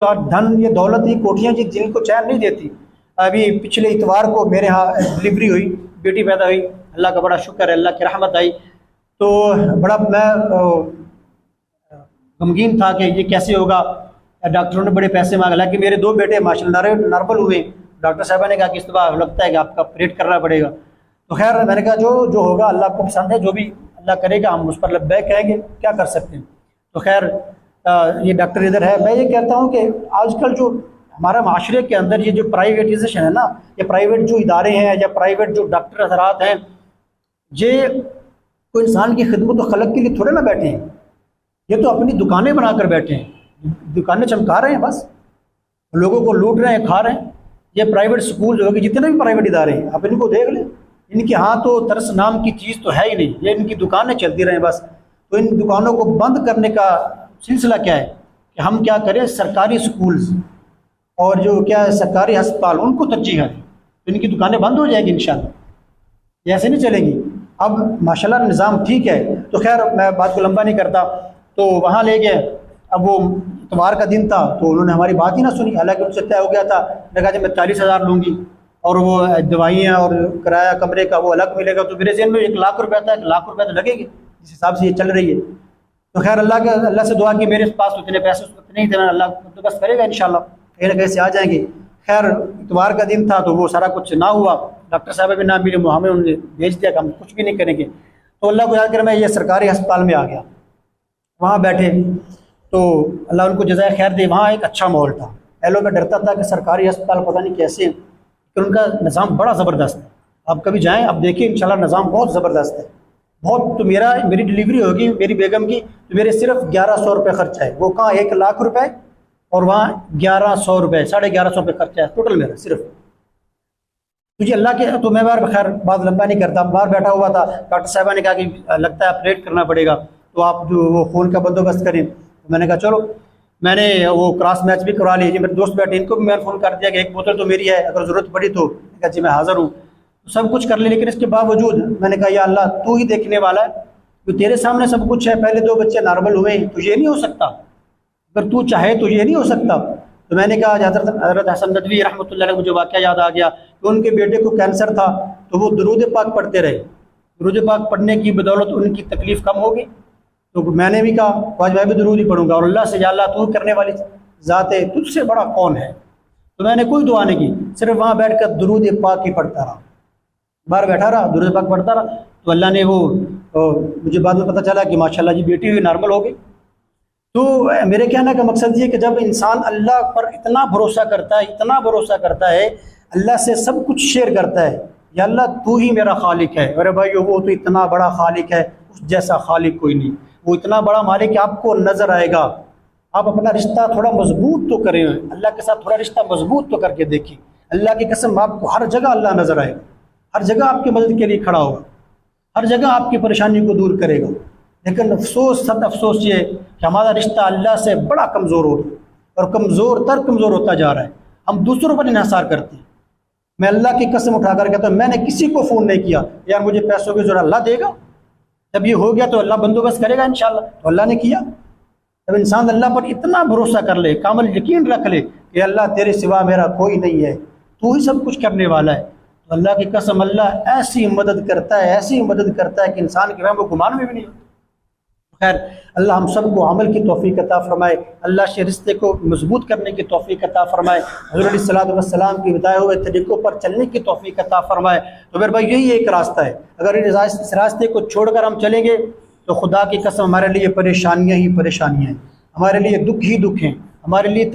धन, ये दौलत, ये कोठियाँ जिनको चैन नहीं देती। अभी पिछले इतवार को मेरे यहाँ डिलीवरी हुई, बेटी पैदा हुई, अल्लाह का बड़ा शुक्र है, अल्लाह की रहमत आई। तो बड़ा मैं गमगीन था कि ये कैसे होगा। डॉक्टरों ने बड़े पैसे मांगे, हालांकि मेरे 2 बेटे माशाल्लाह नॉर्मल हुए। डॉक्टर साहबा ने कहा कि इस दफ़ा लगता है कि आपका ऑपरेट करना पड़ेगा। तो खैर मैंने कहा जो होगा अल्लाह को पसंद है, जो भी अल्लाह करेगा हम उस पर लब्बैक कहेंगे, क्या कर सकते हैं। तो खैर ये डॉक्टर इधर है। मैं ये कहता हूँ कि आजकल जो हमारा माशरे के अंदर ये जो प्राइवेटाइजेशन है ना, ये प्राइवेट जो इदारे हैं या प्राइवेट जो डॉक्टर हज़रात हैं, ये कोई इंसान की खिदमत और खलक के लिए थोड़े ना बैठे हैं। ये तो अपनी दुकानें बनाकर बैठे हैं, दुकानें चमका रहे हैं, बस लोगों को लूट रहे हैं, खा रहे हैं। ये प्राइवेट स्कूल जो है, जितने भी प्राइवेट इदारे हैं आप इनको देख लें, इनके यहाँ तो तरस नाम की चीज़ तो है ही नहीं, ये इनकी दुकानें चलती रहें बस। तो इन दुकानों को बंद करने का सिलसिला क्या है कि हम क्या करें, सरकारी स्कूल्स और जो क्या है सरकारी अस्पताल, उनको तरजीह दें, तो इनकी दुकानें बंद हो जाएगी इंशाल्लाह। ऐसे नहीं चलेंगी। अब माशाल्लाह निज़ाम ठीक है। तो खैर मैं बात को लंबा नहीं करता। तो वहाँ ले गए। अब वो इतवार का दिन था, तो उन्होंने हमारी बात ही ना सुनी। हालांकि उनसे तय हो गया था, लगा कि मैं 40,000 लूँगी और वो दवाइयाँ और किराया कमरे का वो अलग मिलेगा। तो मेरे ज़हन में 1 लाख रुपया था, 1 लाख रुपये तो लगेंगे जिस हिसाब से ये चल रही है। तो खैर अल्लाह से दुआ की, मेरे पास तो इतने पैसे उस वक्त नहीं थे, अल्लाह तो बस करेगा इंशाल्लाह, कहीं ना कहीं से आ जाएंगे। खैर इतवार का दिन था, तो वो सारा कुछ ना हुआ। डॉक्टर साहब भी ना मिले, हमें उन्होंने भेज दिया कि हम कुछ भी नहीं करेंगे। तो अल्लाह को याद कर मैं ये सरकारी अस्पताल में आ गया। वहाँ बैठे तो अल्लाह उनको जज़ाए खैर दे, वहाँ एक अच्छा माहौल था। पहले मैं डरता था कि सरकारी अस्पताल पता नहीं कैसे, लेकिन उनका निज़ाम बड़ा ज़बरदस्त है। आप कभी जाएँ, आप देखिए इंशाल्लाह निज़ाम बहुत ज़बरदस्त है, बहुत। तो मेरी डिलीवरी होगी मेरी बेगम की, तो मेरे सिर्फ 1100 रुपये खर्चा है। वो कहाँ 1 लाख रुपये और वहाँ 1100 रुपये, 1150 रुपये खर्चा है टोटल मेरा सिर्फ। मुझे अल्लाह के, तो मैं खैर बात लंबा नहीं करता, बाहर बैठा हुआ था। डॉक्टर साहबा ने कहा कि लगता है ऑपरेट करना पड़ेगा, तो आप जो वो फ़ोन का बंदोबस्त करें। तो मैंने कहा चलो। मैंने वो क्रॉस मैच भी करवा ली। मेरे दोस्त बैठे, इनको भी मैंने फ़ोन कर दिया कि 1 बोतल तो मेरी है, अगर ज़रूरत पड़ी तो। कहा जी मैं हाज़िर हूँ। सब कुछ कर ले, लेकिन इसके बावजूद मैंने कहा या अल्लाह तू ही देखने वाला है, तो तेरे सामने सब कुछ है। पहले 2 बच्चे नॉर्मल हुए, तो ये नहीं हो सकता, अगर तू चाहे तो ये नहीं हो सकता। तो मैंने कहा हज़रत हसन नदवी रहमतुल्लाह अलैह, मुझे वाक़या याद आ गया कि उनके बेटे को कैंसर था, तो वो दुरूद पाक पढ़ते रहे। दुरूद पाक पढ़ने की बदौलत उनकी तकलीफ़ कम होगी। तो मैंने भी कहा आज मैं भी दुरूद ही पढ़ूँगा, और अल्लाह से या अल्लाह तू करने वाली ज़ात है, तुझसे बड़ा कौन है। तो मैंने कोई दुआ नहीं की, सिर्फ वहाँ बैठ कर दुरूद पाक ही पढ़ता रहा, बाहर बैठा रहा, दुरूद पाक पढ़ता रहा। तो अल्लाह ने वो मुझे बाद में पता चला कि माशाल्लाह जी बेटी हुई नॉर्मल हो गई। तो मेरे कहने का मकसद ये कि जब इंसान अल्लाह पर इतना भरोसा करता है, इतना भरोसा करता है, अल्लाह से सब कुछ शेयर करता है, या अल्लाह तू ही मेरा खालिक है। अरे भाई वो तो इतना बड़ा खालिक है, उस जैसा खालिक कोई नहीं। वो इतना बड़ा मालिक आपको नज़र आएगा। आप अपना रिश्ता थोड़ा मजबूत तो करें, अल्लाह के साथ थोड़ा रिश्ता मजबूत तो करके देखिए। अल्लाह की कसम आपको हर जगह अल्लाह नज़र आएगा, हर जगह आपकी मदद के लिए खड़ा होगा, हर जगह आपकी परेशानी को दूर करेगा। लेकिन अफसोस, सद अफसोस ये कि हमारा रिश्ता अल्लाह से बड़ा कमज़ोर हो रहा है, और कमज़ोर होता जा रहा है। हम दूसरों पर इन्हिसार करते हैं। मैं अल्लाह की कसम उठाकर कहता हूँ, मैंने किसी को फ़ोन नहीं किया यार मुझे पैसों की ज़रूरत, अल्लाह देगा। जब ये हो गया तो अल्लाह बंदोबस्त करेगा इंशाल्लाह। तो अल्लाह ने किया। जब इंसान अल्लाह पर इतना भरोसा कर ले, कामिल यकीन रख ले कि अल्लाह तेरे सिवा मेरा कोई नहीं है, तू ही सब कुछ करने वाला है, तो अल्लाह की कसम अल्लाह ऐसी मदद करता है, ऐसी मदद करता है कि इंसान के वहम व गुमान में भी नहीं होता। खैर अल्लाह हम सबको अमल की तौफीक अता फरमाए, अल्लाह से रिश्ते को मजबूत करने की तौफीक अता फरमाए, हुज़ूर अलैहिस्सलातु वस्सलाम की बताए हुए तरीक़ों पर चलने की तौफीक अता फरमाए। तो मेरे भाई यही एक रास्ता है। अगर इस रास्ते को छोड़कर हम चलेंगे तो खुदा की कसम हमारे लिए परेशानियाँ ही परेशानियाँ हैं, हमारे लिए दुख ही दुख हैं, हमारे लिए